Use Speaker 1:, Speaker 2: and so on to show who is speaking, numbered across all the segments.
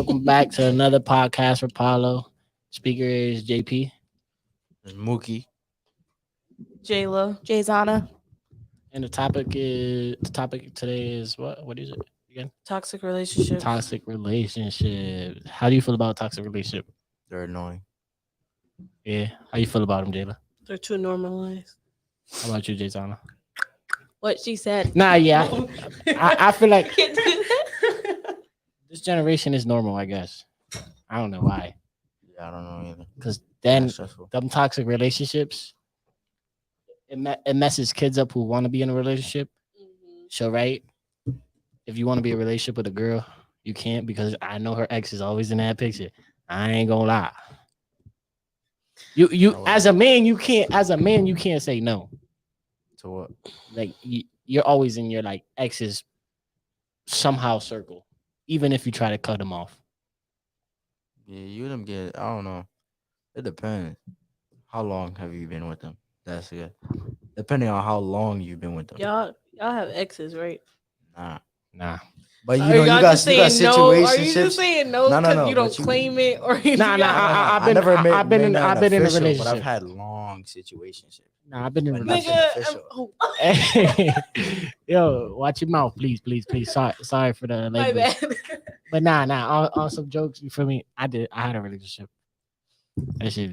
Speaker 1: welcome back to another podcast for Paulo. Speaker is JP,
Speaker 2: And Mookie.
Speaker 3: Jayla.
Speaker 4: Jayzana.
Speaker 1: and the topic today is what? What is it again?
Speaker 3: Toxic relationships.
Speaker 1: Toxic relationship. How do you feel about toxic relationship?
Speaker 2: They're annoying.
Speaker 1: Yeah. How you feel about them, Jayla?
Speaker 3: They're too normalized.
Speaker 1: How about you, Jayzana?
Speaker 4: What she said.
Speaker 1: Nah, yeah. I feel like
Speaker 3: Can't do that.
Speaker 1: this generation is normal. I guess. I don't know why.
Speaker 2: Yeah, I don't know either.
Speaker 1: Because then
Speaker 2: That's stressful.
Speaker 1: them toxic relationships, it messes kids up who want to be in a relationship. So right, if you want to be in a relationship with a girl, you can't because I know her ex is always in that picture. I ain't gonna lie. You
Speaker 2: Oh,
Speaker 1: as a man, you can't say no.
Speaker 2: To what?
Speaker 1: Like you're always in your like ex's somehow circle, even if you try to cut them off.
Speaker 2: Yeah, you them get. I don't know. It depends. How long have you been with them? That's good. Depending on how long you've been with them.
Speaker 3: y'all have exes, right?
Speaker 1: Nah.
Speaker 2: But you
Speaker 3: Are
Speaker 2: know, you
Speaker 3: y'all
Speaker 2: got
Speaker 3: just saying no? Are you
Speaker 2: situationships.
Speaker 3: just saying no
Speaker 2: No, no,
Speaker 3: because
Speaker 2: no,
Speaker 3: you don't
Speaker 2: but you-
Speaker 3: claim it, or you
Speaker 1: Nah, nah,
Speaker 3: y'all-
Speaker 1: I've been-
Speaker 2: I've
Speaker 1: been in a
Speaker 2: official,
Speaker 1: relationship.
Speaker 2: but I've had long situationships.
Speaker 1: Nah, I've been in a
Speaker 2: But
Speaker 1: relationship.
Speaker 2: nothing
Speaker 3: nigga.
Speaker 2: official.
Speaker 1: Yo, watch your mouth, please. Sorry for the
Speaker 3: My
Speaker 1: language.
Speaker 3: bad.
Speaker 1: But nah. On some jokes, you feel me? I had a relationship. That shit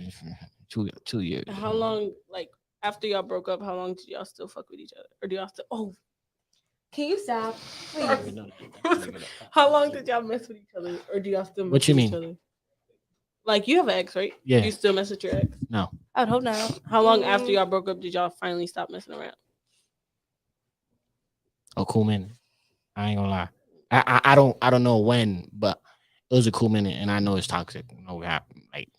Speaker 1: was 2 years.
Speaker 3: How long? Like after y'all broke up, how long did y'all still fuck with each other, or do y'all still? Oh,
Speaker 4: Can you stop? Please.
Speaker 3: how long did y'all mess with each other, or do y'all still mess
Speaker 1: What you
Speaker 3: with each
Speaker 1: mean?
Speaker 3: other? Like you have an ex, right?
Speaker 1: Yeah.
Speaker 3: You still mess with your ex?
Speaker 1: No,
Speaker 4: I would hope not.
Speaker 3: How long after y'all broke up did y'all finally stop messing around?
Speaker 1: a cool minute. I ain't gonna lie. I don't know when, but it was a cool minute, and I know it's toxic. No cap. Like,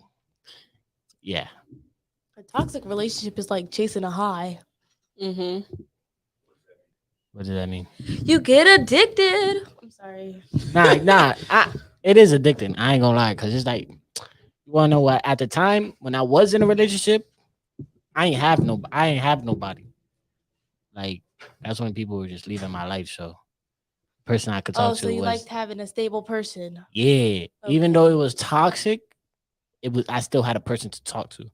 Speaker 1: yeah.
Speaker 4: A toxic relationship is like chasing a high.
Speaker 3: Mm-hmm.
Speaker 1: What does that mean?
Speaker 4: You get addicted. I'm sorry.
Speaker 1: Nah. It is addicting. I ain't gonna lie, cause it's like, you wanna know what? At the time when I was in a relationship, I ain't have nobody. Like that's when people were just leaving my life. So, person I could talk
Speaker 4: Oh,
Speaker 1: to
Speaker 4: so you
Speaker 1: was
Speaker 4: liked having a stable person.
Speaker 1: yeah. Even though
Speaker 4: Okay.
Speaker 1: it was toxic, I still had a person to talk to.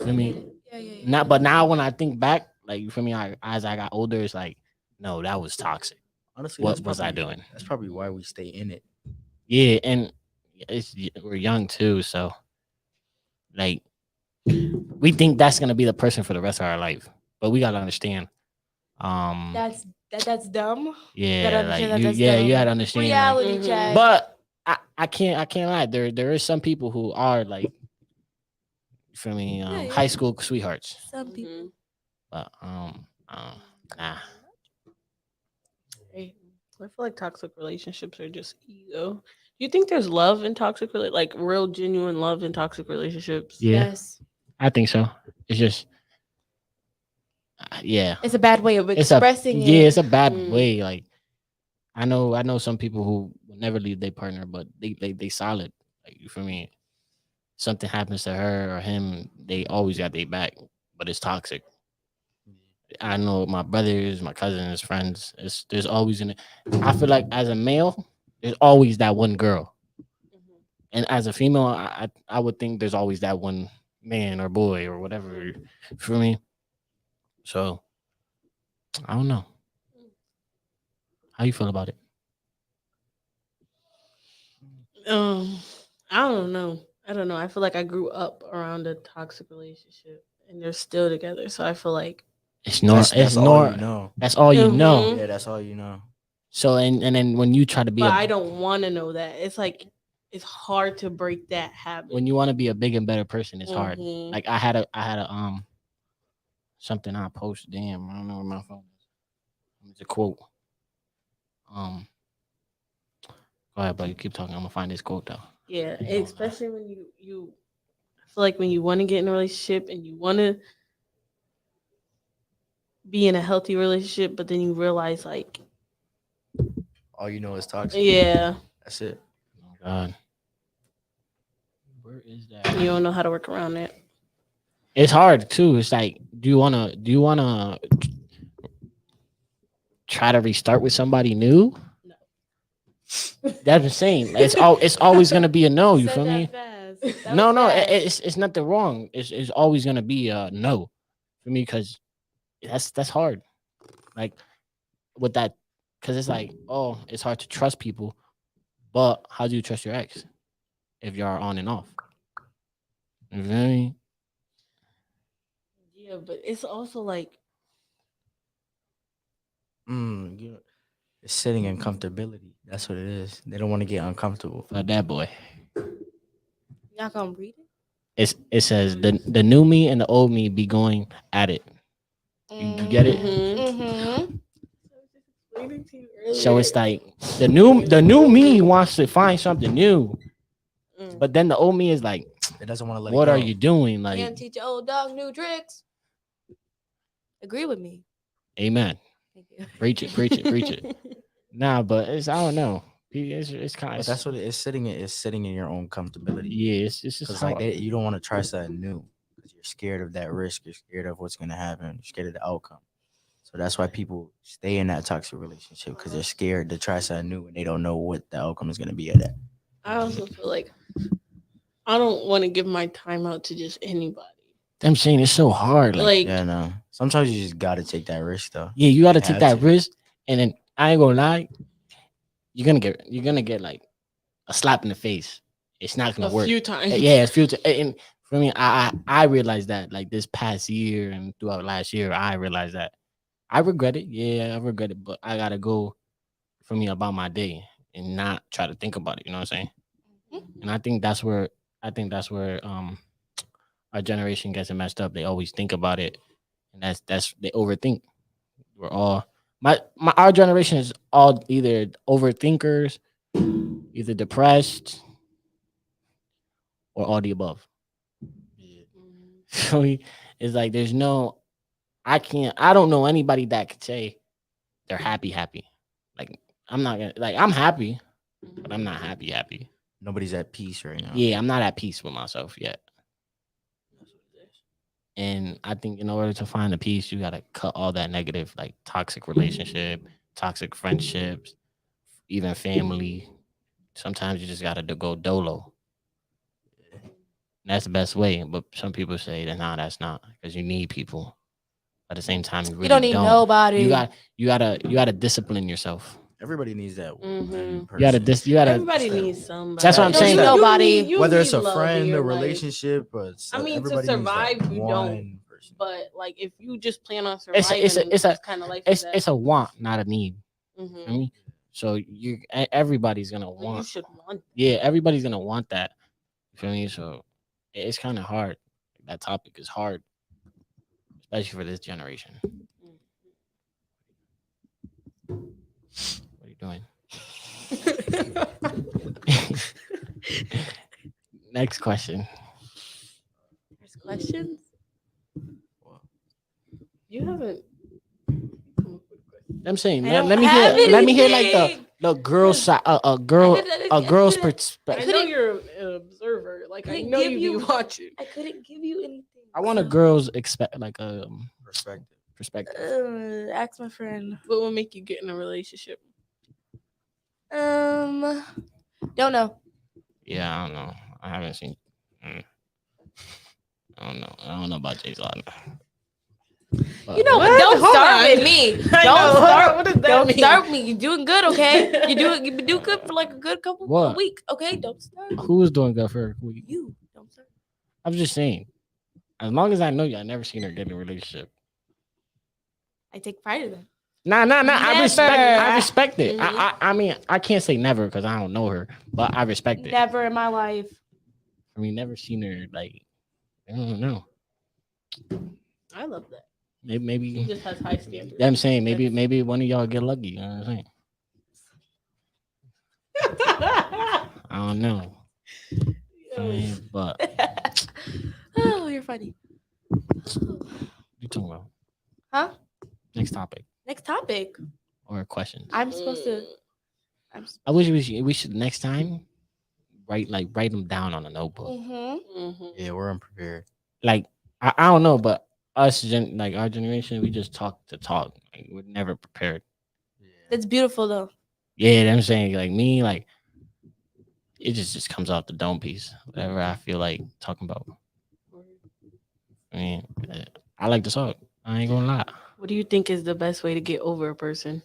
Speaker 1: Feel me?
Speaker 4: Yeah.
Speaker 1: Not, but now when I think back, like you feel me, as I got older, it's like, no, that was toxic.
Speaker 2: Honestly,
Speaker 1: What
Speaker 2: that's
Speaker 1: was I
Speaker 2: probably-
Speaker 1: doing?
Speaker 2: That's probably why we stay in it.
Speaker 1: Yeah, and we're young too, so like we think that's gonna be the person for the rest of our life, but we gotta understand.
Speaker 4: That's dumb.
Speaker 1: Yeah,
Speaker 4: gotta
Speaker 1: like
Speaker 4: understand that
Speaker 1: you,
Speaker 4: that's
Speaker 1: yeah,
Speaker 4: dumb.
Speaker 1: you gotta understand. Like,
Speaker 4: Reality
Speaker 3: Mhm.
Speaker 4: check.
Speaker 1: but I can't lie. There is some people who are like, you feel me,
Speaker 4: Yeah.
Speaker 1: high school sweethearts,
Speaker 4: Some people.
Speaker 1: but nah.
Speaker 3: I feel like toxic relationships are just ego. Do you think there's love in toxic like real genuine love in toxic relationships?
Speaker 1: Yeah,
Speaker 4: Yes.
Speaker 1: I think so. It's just, yeah,
Speaker 4: It's a bad way of
Speaker 1: it's a
Speaker 4: expressing it.
Speaker 1: yeah, it's a bad
Speaker 3: Mm.
Speaker 1: way. Like I know some people who will never leave their partner, but they solid. Like you feel me? Something happens to her or him, they always got their back, but it's toxic. I know my brothers, my cousins, friends. There's always I feel like as a male, there's always that one girl, and as a female, I would think there's always that one man or boy or whatever. For me, so I don't know. How you feel about it?
Speaker 3: I don't know. I don't know. I feel like I grew up around a toxic relationship, and they're still together. So I feel like
Speaker 1: It's not.
Speaker 2: That's all you know.
Speaker 1: That's all you know.
Speaker 3: Mhm.
Speaker 2: Yeah, that's all you know.
Speaker 1: So and then when you try to be,
Speaker 3: but I don't want to know that. It's like it's hard to break that habit.
Speaker 1: when you want to be a big and better person, it's hard.
Speaker 3: Mhm.
Speaker 1: Like I had a something I posted. Damn, I don't know where my phone is. It's a quote. Go ahead, buddy. Keep talking. I'm gonna find this quote though.
Speaker 3: Yeah,
Speaker 1: You know,
Speaker 3: especially when you I feel like when you want to get in a relationship and you want to be in a healthy relationship, but then you realize like,
Speaker 2: All you know is toxic.
Speaker 3: yeah,
Speaker 2: That's it.
Speaker 1: Oh God, where is that?
Speaker 3: you don't know how to work around that.
Speaker 1: It's hard too. It's like, do you wanna try to restart with somebody new?
Speaker 3: No.
Speaker 1: That's insane. It's always gonna be a no. You
Speaker 4: Said
Speaker 1: feel
Speaker 4: that
Speaker 1: me?
Speaker 4: fast. That
Speaker 1: No,
Speaker 4: was
Speaker 1: no,
Speaker 4: fast.
Speaker 1: it's nothing wrong. It's always gonna be a no for me because that's hard. Like with that, because it's like, oh, it's hard to trust people. But how do you trust your ex if you're on and off? You feel me?
Speaker 3: Yeah, but it's also like
Speaker 2: You know, it's sitting in comfortability. That's what it is. They don't want to get uncomfortable.
Speaker 1: For that boy,
Speaker 4: Y'all gonna read it?
Speaker 1: it says the new me and the old me be going at it. You get it?
Speaker 4: Mm-hmm.
Speaker 3: explaining to you
Speaker 1: So
Speaker 3: earlier.
Speaker 1: it's like the new me wants to find something new,
Speaker 3: Mm.
Speaker 1: but then the old me is like,
Speaker 2: It doesn't want to let
Speaker 1: what
Speaker 2: it
Speaker 1: are
Speaker 2: go.
Speaker 1: you doing? Like,
Speaker 4: Can't teach your old dog new tricks. Agree with me.
Speaker 1: amen.
Speaker 4: Thank you.
Speaker 1: Preach it, preach it, preach it. Nah, but it's I don't know. It's kind
Speaker 2: But
Speaker 1: of
Speaker 2: that's what it is. Sitting in your own comfortability.
Speaker 1: yeah. It's just
Speaker 2: Because like
Speaker 1: hard.
Speaker 2: you don't want to try something new because you're scared of that risk. You're scared of what's gonna happen. You're scared of the outcome. So that's why people stay in that toxic relationship because they're scared to try something new and they don't know what the outcome is gonna be of that.
Speaker 3: I also feel like I don't want to give my time out to just anybody.
Speaker 1: I'm saying it's so hard. Like,
Speaker 2: Yeah, no. Sometimes you just gotta take that risk though.
Speaker 1: yeah, you got to
Speaker 2: You
Speaker 1: take
Speaker 2: have
Speaker 1: that
Speaker 2: to.
Speaker 1: risk, and then I ain't gonna lie, you're gonna get like a slap in the face. It's not gonna
Speaker 3: A
Speaker 1: work.
Speaker 3: few times.
Speaker 1: Yeah, it's future. And for me, I realized that like this past year and throughout last year, I realized that I regret it. Yeah, I regret it, but I gotta go for me about my day and not try to think about it. You know what I'm saying? And I think that's where our generation gets it messed up. They always think about it, and that's they overthink. We're all my our generation is all either overthinkers, either depressed, or all the above.
Speaker 2: Yeah.
Speaker 1: So it's like there's no I don't know anybody that could say they're happy. Like I'm not gonna like I'm happy, but I'm not happy.
Speaker 2: Nobody's at peace right now.
Speaker 1: Yeah, I'm not at peace with myself yet. And I think in order to find a peace, you gotta cut all that negative, like toxic relationship, toxic friendships, even family. Sometimes you just gotta go dolo. And that's the best way. But some people say that nah, that's not because you need people. At the same time, you really
Speaker 4: You don't need
Speaker 1: don't.
Speaker 4: nobody.
Speaker 1: You gotta discipline yourself.
Speaker 2: Everybody needs that one
Speaker 3: Mhm.
Speaker 1: You gotta
Speaker 2: person.
Speaker 1: you gotta.
Speaker 3: Everybody needs somebody.
Speaker 1: That's what I'm
Speaker 4: You don't
Speaker 1: saying.
Speaker 4: need nobody.
Speaker 3: You
Speaker 2: Whether it's
Speaker 3: need
Speaker 2: a
Speaker 3: love in
Speaker 2: friend,
Speaker 3: your
Speaker 2: a
Speaker 3: life.
Speaker 2: relationship, but
Speaker 3: I mean, to
Speaker 2: everybody needs that
Speaker 3: survive, you don't.
Speaker 2: one person.
Speaker 3: But like, if you just plan on
Speaker 1: It's
Speaker 3: surviving,
Speaker 1: a it's a
Speaker 3: kind of life
Speaker 1: it's
Speaker 3: is that.
Speaker 1: it's a want, not a need.
Speaker 3: Mhm.
Speaker 1: I mean, so everybody's gonna
Speaker 3: Well, you
Speaker 1: want.
Speaker 3: should want.
Speaker 1: Yeah, everybody's gonna want that. You feel me? So it's kind of hard. That topic is hard, especially for this generation. What are you doing? Next question.
Speaker 4: There's questions.
Speaker 2: Well,
Speaker 3: You haven't.
Speaker 1: I'm saying
Speaker 4: I
Speaker 1: let,
Speaker 4: don't
Speaker 1: let me
Speaker 4: have
Speaker 1: hear let me hear like
Speaker 4: anything.
Speaker 1: the girl side a girl's
Speaker 3: I
Speaker 1: perspective.
Speaker 3: know
Speaker 4: couldn't-
Speaker 3: you're an observer. Like I
Speaker 4: couldn't
Speaker 3: know
Speaker 4: give
Speaker 3: you
Speaker 4: you-
Speaker 3: be watching.
Speaker 4: I couldn't give you anything.
Speaker 1: I want a girl's expect like
Speaker 2: perspective.
Speaker 1: perspective.
Speaker 4: Ask my friend.
Speaker 3: What will make you get in a relationship?
Speaker 4: Don't know.
Speaker 1: Yeah, I don't know. I haven't seen. I don't know. I don't know about Jay's Law.
Speaker 4: You know,
Speaker 3: What?
Speaker 4: don't
Speaker 3: Hold
Speaker 4: start
Speaker 3: on.
Speaker 4: with me.
Speaker 3: I
Speaker 4: Don't
Speaker 3: know.
Speaker 4: start.
Speaker 3: What does that
Speaker 4: Don't
Speaker 3: mean?
Speaker 4: start me. You're doing good, okay? You do good for like a good couple
Speaker 1: What?
Speaker 4: of weeks, okay? Don't start.
Speaker 1: Who was doing good for a week?
Speaker 4: You don't start.
Speaker 1: I'm just saying. As long as I know you, I never seen her get in a relationship.
Speaker 4: I take pride in that.
Speaker 1: Nah. I
Speaker 4: Never.
Speaker 1: respect it. I mean, I can't say never because I don't know her, but I respect it.
Speaker 4: Never in my life.
Speaker 1: I mean, never seen her like. I don't know.
Speaker 3: I love that.
Speaker 1: Maybe
Speaker 3: He
Speaker 1: maybe.
Speaker 3: just has high standards.
Speaker 1: I'm saying maybe one of y'all get lucky. You know what I'm saying? I don't know. I mean, but
Speaker 4: Oh, you're funny.
Speaker 1: what you talking about?
Speaker 4: Huh?
Speaker 1: Next topic
Speaker 4: Next topic.
Speaker 1: or questions?
Speaker 4: I'm supposed to.
Speaker 1: I wish we should next time write them down on a notebook.
Speaker 3: Mm-hmm.
Speaker 2: Yeah, we're unprepared.
Speaker 1: Like I don't know, but like our generation, we just talk to talk. Like, we're never prepared.
Speaker 2: Yeah.
Speaker 4: That's beautiful though.
Speaker 1: Yeah, I'm saying like me, like it just comes off the dome piece. Whatever I feel like talking about. I mean, I like to talk. I ain't gonna lie.
Speaker 3: What do you think is the best way to get over a person?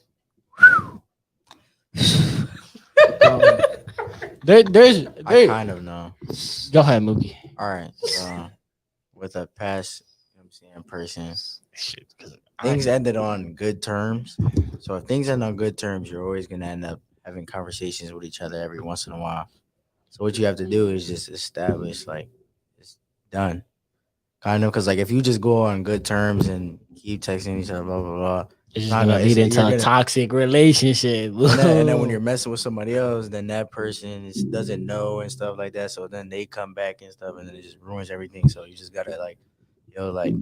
Speaker 1: Um, there's
Speaker 2: I
Speaker 1: there.
Speaker 2: kind of know.
Speaker 1: Go ahead, Mookie.
Speaker 2: All right. So with a past, you know what I'm saying, person,
Speaker 1: Shit, 'cause
Speaker 2: things ended on good terms. So if things end on good terms, you're always gonna end up having conversations with each other every once in a while. So what you have to do is just establish like it's done. Kind of because like if you just go on good terms and keep texting each other, blah blah blah,
Speaker 1: it's
Speaker 2: it's
Speaker 1: just
Speaker 2: not
Speaker 1: gonna
Speaker 2: gonna.
Speaker 1: lead into
Speaker 2: You're
Speaker 1: a
Speaker 2: gonna
Speaker 1: toxic relationship.
Speaker 2: and then when you're messing with somebody else, then that person doesn't know and stuff like that. So then they come back and stuff, and then it just ruins everything. So you just gotta like, like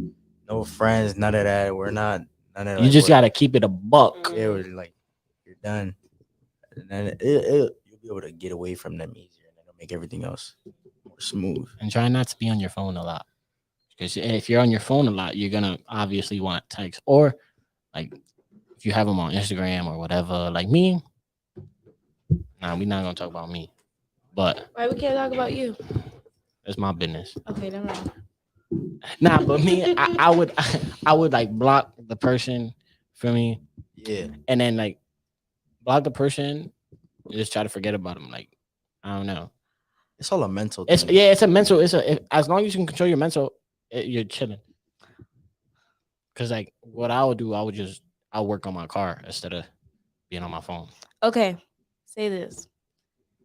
Speaker 2: no friends, none of that. We're not none of
Speaker 1: You
Speaker 2: like
Speaker 1: just
Speaker 2: we're
Speaker 1: gotta keep it a buck
Speaker 2: yeah, we're like you're done, and then you'll be able to get away from them easier, and it'll make everything else more smooth.
Speaker 1: and try not to be on your phone a lot. Because if you're on your phone a lot, you're gonna obviously want text or like if you have them on Instagram or whatever. Like me, nah, we're not gonna talk about me, but
Speaker 4: Why we can't talk about you?
Speaker 1: it's my business.
Speaker 4: Okay, never mind.
Speaker 1: Nah, but me, I would I would like block the person for me,
Speaker 2: Yeah,
Speaker 1: and then like block the person and just try to forget about them. Like I don't know.
Speaker 2: it's all a mental
Speaker 1: It's
Speaker 2: thing.
Speaker 1: yeah, it's a mental. As long as you can control your mental, you're chilling. Cause like what I would do, I'll work on my car instead of being on my phone.
Speaker 4: Okay, say this.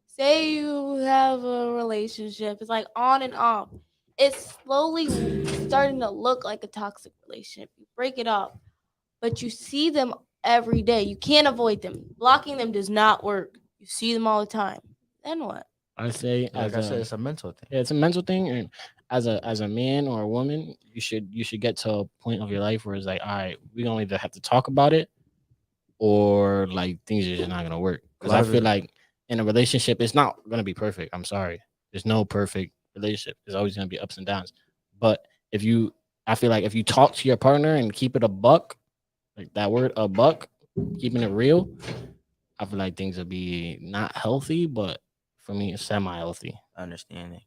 Speaker 4: Say you have a relationship. It's like on and off. It's slowly starting to look like a toxic relationship. You break it up, but you see them every day. You can't avoid them. Blocking them does not work. You see them all the time. Then what?
Speaker 1: I say
Speaker 2: Like
Speaker 1: as
Speaker 2: I said,
Speaker 1: a
Speaker 2: it's a mental thing.
Speaker 1: yeah, it's a mental thing, and as a man or a woman, you should get to a point of your life where it's like, all right, we gonna either have to talk about it or like things are just not gonna work.
Speaker 2: A
Speaker 1: Because
Speaker 2: lot
Speaker 1: I
Speaker 2: of
Speaker 1: feel
Speaker 2: it,
Speaker 1: like in a relationship, it's not gonna be perfect. I'm sorry, there's no perfect relationship. There's always gonna be ups and downs. But if you, I feel like if you talk to your partner and keep it a buck, like that word, a buck, keeping it real, I feel like things will be not healthy, but for me, it's semi healthy.
Speaker 2: understanding.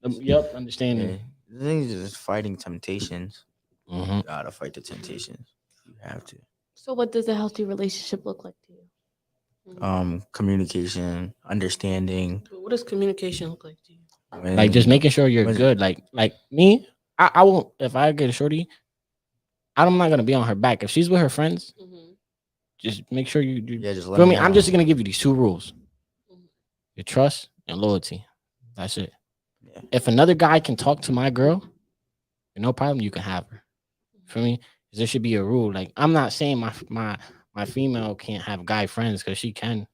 Speaker 1: Yep,
Speaker 2: Yeah,
Speaker 1: understanding.
Speaker 2: the thing is just fighting temptations.
Speaker 1: Hmm.
Speaker 2: You gotta fight the temptations. You have to.
Speaker 4: So, what does a healthy relationship look like to you?
Speaker 2: Communication, understanding.
Speaker 3: But what does communication look like to you?
Speaker 1: Like just
Speaker 2: When
Speaker 1: making sure you're
Speaker 2: when
Speaker 1: good. Like me, I won't if I get a shorty, I'm not gonna be on her back. If she's with her friends,
Speaker 3: Mm-hmm.
Speaker 1: just make sure you
Speaker 2: yeah, just let
Speaker 1: for
Speaker 2: me
Speaker 1: me. I'm
Speaker 2: know.
Speaker 1: just gonna give you these two rules: your trust and loyalty. That's it.
Speaker 2: Yeah,
Speaker 1: If another guy can talk to my girl, no problem, you can have her. For me, 'cause there should be a rule. Like I'm not saying my female can't have guy friends because she can,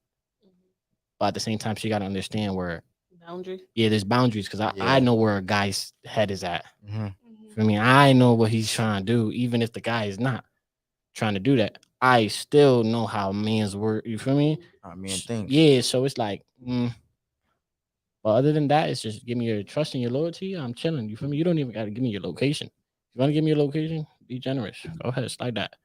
Speaker 1: but at the same time, she got to understand where
Speaker 3: Boundary.
Speaker 1: yeah, there's boundaries because I
Speaker 2: yeah.
Speaker 1: know where a guy's head is at.
Speaker 2: hmm
Speaker 1: For me, I know what he's trying to do, even if the guy is not trying to do that. I still know how men's work. You feel me?
Speaker 2: I mean, thinks.
Speaker 1: Yeah, so it's like, but other than that, it's just give me your trust and your loyalty. I'm chilling. You feel me? You don't even got to give me your location. If you want to give me your location, be generous. Go ahead, slide that.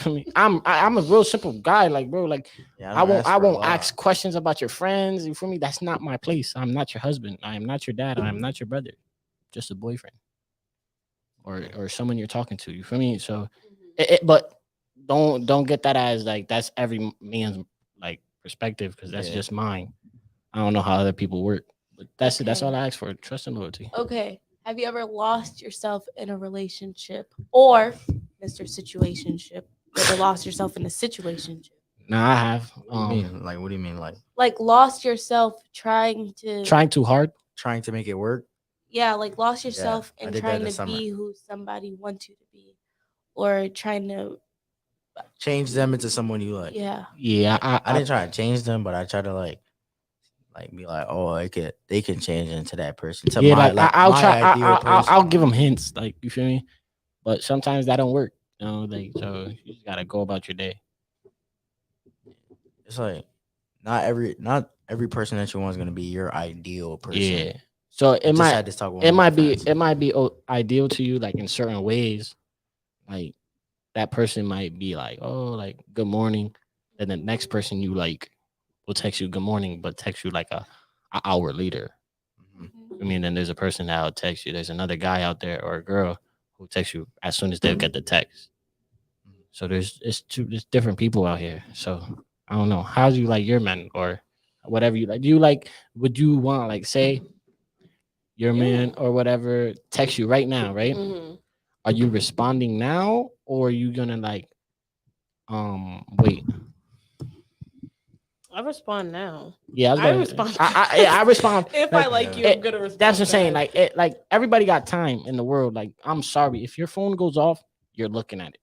Speaker 1: I mean, I'm a real simple guy, like bro, like
Speaker 2: Yeah, I
Speaker 1: I
Speaker 2: don't
Speaker 1: won't
Speaker 2: ask
Speaker 1: I
Speaker 2: for a
Speaker 1: won't
Speaker 2: lot.
Speaker 1: ask questions about your friends. You feel me? That's not my place. I'm not your husband. I am not your dad. I am not your brother. Just a boyfriend or someone you're talking to. You feel me? So, but don't get that as like that's every man's like perspective because that's
Speaker 2: Yeah.
Speaker 1: just mine. I don't know how other people work, but that's it. That's all
Speaker 4: Okay.
Speaker 1: I ask for: trust and loyalty.
Speaker 4: Okay. Have you ever lost yourself in a relationship or Mr. Situationship? You ever lost yourself in a situationship?
Speaker 1: Now I have
Speaker 2: What do you mean? Like, what do you mean? Like
Speaker 4: Like lost yourself trying to
Speaker 1: trying too hard.
Speaker 2: trying to make it work?
Speaker 4: yeah, like lost
Speaker 2: Yeah,
Speaker 4: yourself
Speaker 2: I
Speaker 4: in
Speaker 2: did that
Speaker 4: trying
Speaker 2: this
Speaker 4: to
Speaker 2: summer.
Speaker 4: be who somebody wants you to be or trying to
Speaker 2: Change them into someone you like.
Speaker 4: yeah.
Speaker 1: Yeah,
Speaker 2: I didn't try to change them, but I tried to like be like, oh, they can change into that person to
Speaker 1: yeah.
Speaker 2: my
Speaker 1: Like I'll
Speaker 2: my
Speaker 1: try.
Speaker 2: ideal
Speaker 1: I'll
Speaker 2: person.
Speaker 1: give them hints. Like you feel me? But sometimes that don't work. You know, like so you just gotta go about your day.
Speaker 2: It's like not every person that you want is gonna be your ideal person.
Speaker 1: Yeah. So
Speaker 2: I just had this talk with one
Speaker 1: it
Speaker 2: of my
Speaker 1: might be
Speaker 2: friends.
Speaker 1: it might be ideal to you like in certain ways. Like that person might be like, oh, like good morning, then the next person you like will text you good morning, but text you like a hour later. I mean, then there's a person that'll text you. There's another guy out there or a girl who texts you as soon as they get the text. So there's different people out here. So I don't know. How do you like your men or whatever you like? Do you like? Would you want like say your man or whatever text you right now? Right?
Speaker 3: Mm-hmm.
Speaker 1: Are you responding now or are you gonna like wait?
Speaker 3: I respond now.
Speaker 1: Yeah, I was
Speaker 3: I
Speaker 1: gonna.
Speaker 3: respond.
Speaker 1: I respond.
Speaker 3: If
Speaker 1: like,
Speaker 3: I like you,
Speaker 1: it-
Speaker 3: I'm gonna respond.
Speaker 1: That's what I'm saying.
Speaker 3: fast.
Speaker 1: Like everybody got time in the world. Like I'm sorry if your phone goes off, you're looking at it.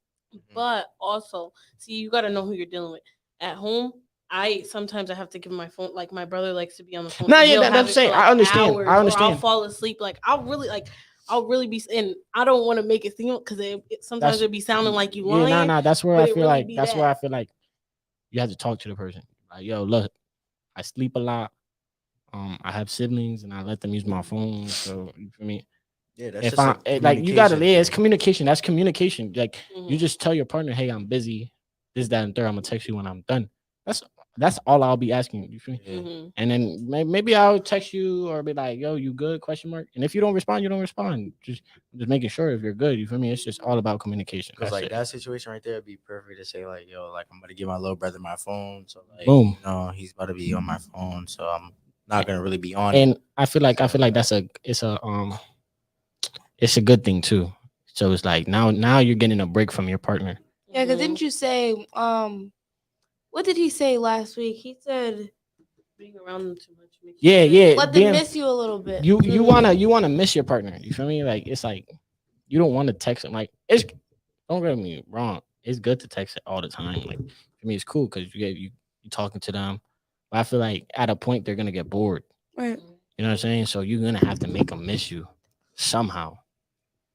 Speaker 3: But also, see, you got to know who you're dealing with. At home, I have to give my phone. Like my brother likes to be on the phone.
Speaker 1: No,
Speaker 3: and
Speaker 1: yeah,
Speaker 3: he'll
Speaker 1: that's
Speaker 3: have
Speaker 1: what I'm
Speaker 3: it
Speaker 1: saying.
Speaker 3: for, like,
Speaker 1: I understand.
Speaker 3: hours,
Speaker 1: I
Speaker 3: Or I'll
Speaker 1: understand.
Speaker 3: fall asleep. Like I'll really be. And I don't want to make it seem because sometimes
Speaker 1: That's
Speaker 3: it'd be sounding like you
Speaker 1: yeah,
Speaker 3: lying.
Speaker 1: nah. That's where
Speaker 3: but
Speaker 1: I
Speaker 3: it
Speaker 1: feel
Speaker 3: really
Speaker 1: like.
Speaker 3: be
Speaker 1: That's where I
Speaker 3: that.
Speaker 1: feel like you have to talk to the person. Like, yo, look, I sleep a lot. I have siblings and I let them use my phone. So you feel me?
Speaker 2: Yeah, that's
Speaker 1: If
Speaker 2: just a
Speaker 1: like you gotta,
Speaker 2: communication
Speaker 1: yeah, it's
Speaker 2: thing.
Speaker 1: communication. That's communication. Like you
Speaker 3: Mhm.
Speaker 1: just tell your partner, hey, I'm busy. This, that, and third. I'm gonna text you when I'm done. That's that's all I'll be asking. You feel me?
Speaker 2: Yeah.
Speaker 3: Mhm.
Speaker 1: And then maybe I'll text you or be like, yo, you good? Question mark. And if you don't respond, you don't respond. Just making sure if you're good. You feel me? It's just all about communication.
Speaker 2: Because
Speaker 1: That's
Speaker 2: like
Speaker 1: it.
Speaker 2: that situation right there would be perfect to say like, yo, like I'm about to give my little brother my phone, so like,
Speaker 1: Boom.
Speaker 2: he's about to be on my phone, so I'm not gonna really be on it.
Speaker 1: And I feel like it's a good thing too. So it's like now you're getting a break from your partner.
Speaker 4: Yeah, because
Speaker 3: Mhm.
Speaker 4: didn't you say what did he say last week? He said
Speaker 3: Being around them too much makes
Speaker 1: Yeah,
Speaker 3: you
Speaker 1: yeah.
Speaker 4: let them
Speaker 1: Being
Speaker 4: miss you a little bit.
Speaker 1: you
Speaker 3: Mhm.
Speaker 1: wanna miss your partner. You feel me? Like it's like you don't want to text him. Like it's don't get me wrong. It's good to text it all the time. Like for me, it's cool because you talking to them. But I feel like at a point they're gonna get bored.
Speaker 4: Right.
Speaker 1: You know what I'm saying? So you're gonna have to make them miss you somehow.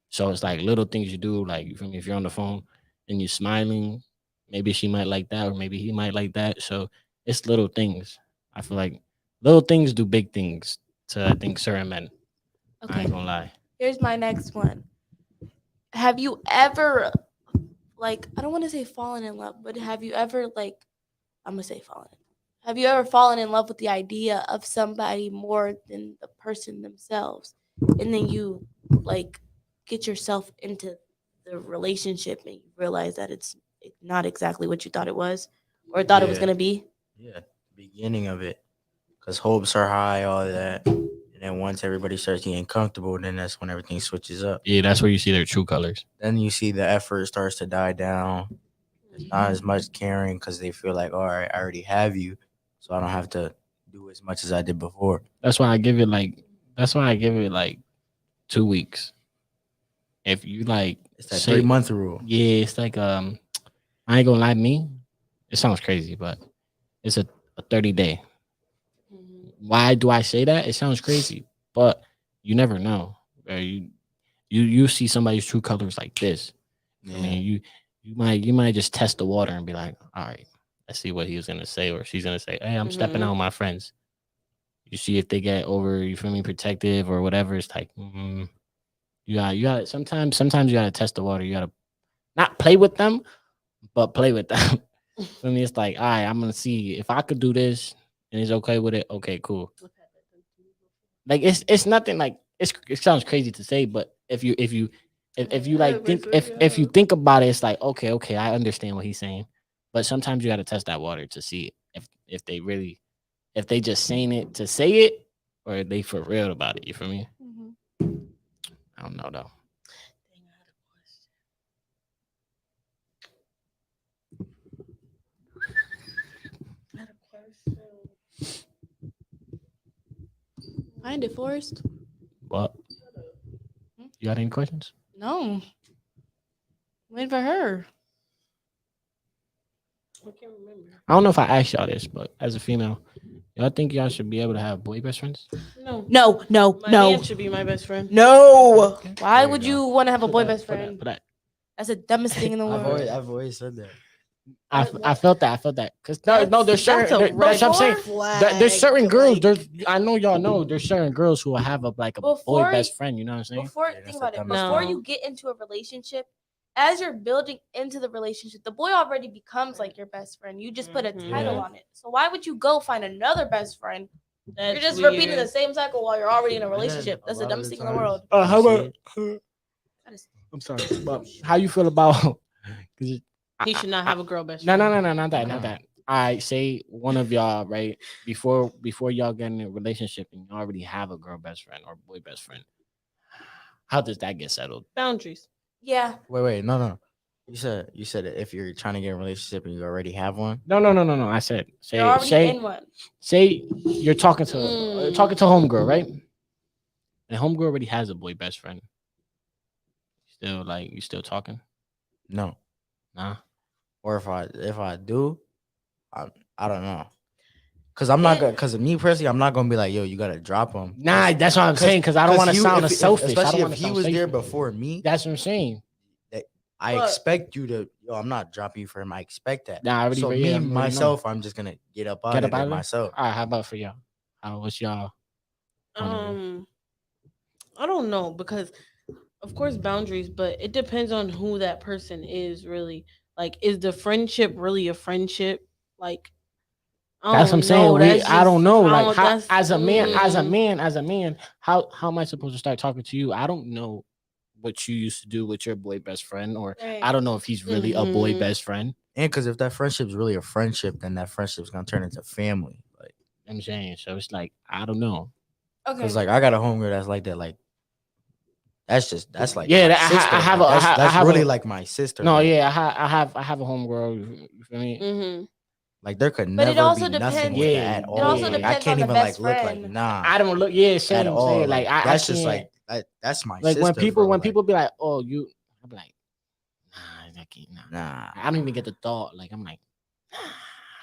Speaker 1: So it's like little things you do. Like you feel me? If you're on the phone and you're smiling, maybe she might like that, or maybe he might like that. So it's little things. I feel like little things do big things to I think certain men. I
Speaker 4: Okay.
Speaker 1: ain't gonna lie.
Speaker 4: Here's my next one. Have you ever like I don't want to say fallen in love, but have you ever like I'm gonna say fallen. Have you ever fallen in love with the idea of somebody more than the person themselves, and then you like get yourself into the relationship and you realize that it's not exactly what you thought it was or thought it was
Speaker 2: Yeah,
Speaker 4: gonna be?
Speaker 2: yeah, the beginning of it, because hopes are high, all that, and then once everybody starts getting comfortable, then that's when everything switches up.
Speaker 1: Yeah, that's where you see their true colors.
Speaker 2: Then you see the effort starts to die down. It's not as much caring because they feel like, all right, I already have you, so I don't have to do as much as I did before.
Speaker 1: That's why I give it like 2 weeks. If you like
Speaker 2: It's that
Speaker 1: say
Speaker 2: 3 month rule.
Speaker 1: yeah, it's like I ain't gonna lie to me. It sounds crazy, but it's a 30-day.
Speaker 3: Mhm.
Speaker 1: Why do I say that? It sounds crazy, but you never know. You see somebody's true colors like this. I
Speaker 2: Yeah,
Speaker 1: mean, you might just test the water and be like, all right, let's see what he was gonna say or she's gonna say. Hey, I'm stepping
Speaker 3: Mhm.
Speaker 1: out with my friends. You see if they get over, you feel me, protective or whatever. It's like you got sometimes you gotta test the water. You gotta not play with them, but play with them. For me, it's like, all right, I'm gonna see if I could do this and he's okay with it. Okay, cool. Like it's nothing like it sounds crazy to say, but if you like think if you think about it, it's like okay, I understand what he's saying. But sometimes you gotta test that water to see if they really if they just saying it to say it or if they for real about it. You feel me? I don't know though.
Speaker 3: Dang, I had a question.
Speaker 4: Find it, Forrest.
Speaker 1: What? You got any questions?
Speaker 4: No. Wait for her.
Speaker 3: I can't remember.
Speaker 1: I don't know if I asked y'all this, but as a female, y'all think y'all should be able to have boy best friends?
Speaker 3: No.
Speaker 4: No,
Speaker 3: My man should be my best friend.
Speaker 4: No. Why
Speaker 2: There you
Speaker 4: would
Speaker 2: go.
Speaker 4: you want to have a boy
Speaker 1: Put that-
Speaker 4: best
Speaker 1: put that-
Speaker 4: friend?
Speaker 1: put that.
Speaker 4: That's the dumbest thing in the
Speaker 2: I've
Speaker 4: world.
Speaker 2: always said that.
Speaker 1: I felt that. I felt that. Cause no, there's certain.
Speaker 3: red
Speaker 1: That's what I'm saying.
Speaker 3: flag.
Speaker 1: There's certain girls.
Speaker 3: like-
Speaker 1: There's I know y'all know. There's certain girls who will have a boy
Speaker 4: Before
Speaker 1: best friend. You know what I'm saying?
Speaker 4: before
Speaker 2: Yeah, that's
Speaker 4: think
Speaker 2: the
Speaker 4: about it.
Speaker 2: dumbest
Speaker 4: Before
Speaker 3: thing.
Speaker 4: you get into a relationship, as you're building into the relationship, the boy already becomes like your best friend. You just put a title
Speaker 3: Mhm.
Speaker 4: on it. So why would you go find another best friend?
Speaker 3: That's
Speaker 4: You're just
Speaker 3: weird.
Speaker 4: repeating the same cycle while you're already in a
Speaker 2: And then
Speaker 4: relationship.
Speaker 2: a
Speaker 4: That's the
Speaker 2: lot of
Speaker 4: dumbest
Speaker 2: the
Speaker 4: thing in the
Speaker 2: times
Speaker 4: world.
Speaker 2: you
Speaker 1: how
Speaker 2: see
Speaker 1: about?
Speaker 2: it.
Speaker 4: That is-
Speaker 1: I'm sorry, but how you feel about? Cause
Speaker 3: He should not have a girl best
Speaker 1: no,
Speaker 3: friend.
Speaker 1: no, not that, not that. I say one of y'all right before y'all get in a relationship and you already have a girl best friend or boy best friend. How does that get settled?
Speaker 3: Boundaries.
Speaker 4: Yeah.
Speaker 2: Wait, no. You said that if you're trying to get in a relationship and you already have one.
Speaker 1: No. I said
Speaker 4: You're already
Speaker 1: say
Speaker 4: in one.
Speaker 1: say you're talking to homegirl, right? And homegirl already has a boy best friend. Still like you still talking?
Speaker 2: No.
Speaker 1: Nah.
Speaker 2: Or if I do, I don't know. Cause I'm not gonna. Cause me personally, I'm not gonna be like, yo, you gotta drop him.
Speaker 1: Nah, that's what I'm saying. Because I don't want to sound selfish. I don't
Speaker 2: Especially
Speaker 1: want
Speaker 2: if
Speaker 1: to
Speaker 2: he
Speaker 1: sound
Speaker 2: was there
Speaker 1: selfish.
Speaker 2: before me.
Speaker 1: That's what I'm saying.
Speaker 2: That I
Speaker 3: But-
Speaker 2: expect you to. Yo, I'm not dropping you for him. I expect that.
Speaker 1: Nah, I already.
Speaker 2: So
Speaker 1: yeah,
Speaker 2: me
Speaker 1: I already know.
Speaker 2: myself, I'm just gonna get up out
Speaker 1: Get
Speaker 2: of
Speaker 1: up out
Speaker 2: there
Speaker 1: of there?
Speaker 2: myself.
Speaker 1: All right, how about for y'all? What's y'all? point of view?
Speaker 3: I don't know because of course boundaries, but it depends on who that person is really. Like, is the friendship really a friendship? Like, I
Speaker 1: That's what I'm
Speaker 3: don't
Speaker 1: saying.
Speaker 3: know. That's
Speaker 1: I don't
Speaker 3: just
Speaker 1: know.
Speaker 3: how
Speaker 1: Like, how,
Speaker 3: that's
Speaker 1: as a man, how am I supposed to start talking to you? I don't know what you used to do with your boy best friend, or
Speaker 4: Right.
Speaker 1: I don't know if he's really a boy
Speaker 3: Mhm.
Speaker 1: best friend.
Speaker 2: And because if that friendship's really a friendship, then that friendship's gonna turn into family. Like,
Speaker 1: I'm saying, so it's like I don't know.
Speaker 4: Okay.
Speaker 2: cause like I got a homegirl that's like that. Like, that's like
Speaker 1: Yeah,
Speaker 2: my
Speaker 1: I
Speaker 2: sister.
Speaker 1: have
Speaker 2: Like,
Speaker 1: a- I ha- I
Speaker 2: that's
Speaker 1: have
Speaker 2: really
Speaker 1: a-
Speaker 2: like my sister.
Speaker 1: No,
Speaker 2: like,
Speaker 1: yeah, I have a homegirl. You feel me?
Speaker 3: Mhm.
Speaker 2: Like there could
Speaker 4: But it
Speaker 2: never
Speaker 4: also
Speaker 2: be nothing
Speaker 4: depends-
Speaker 2: with
Speaker 1: Yeah,
Speaker 2: that at
Speaker 1: it
Speaker 2: all.
Speaker 1: also
Speaker 2: Like, I
Speaker 4: depends
Speaker 2: can't
Speaker 4: on the
Speaker 2: even
Speaker 4: best
Speaker 2: like look like
Speaker 4: friend.
Speaker 2: nah
Speaker 1: I don't look. Yeah,
Speaker 2: at
Speaker 1: same.
Speaker 2: all.
Speaker 1: Like
Speaker 2: That's
Speaker 1: I
Speaker 2: just
Speaker 1: can't.
Speaker 2: that's my
Speaker 1: Like
Speaker 2: sister. Bro.
Speaker 1: when
Speaker 2: Like,
Speaker 1: people be like, "Oh, you," I'm like, "Nah, I can't." Nah.
Speaker 2: nah.
Speaker 1: I don't even get the thought. Like I'm like,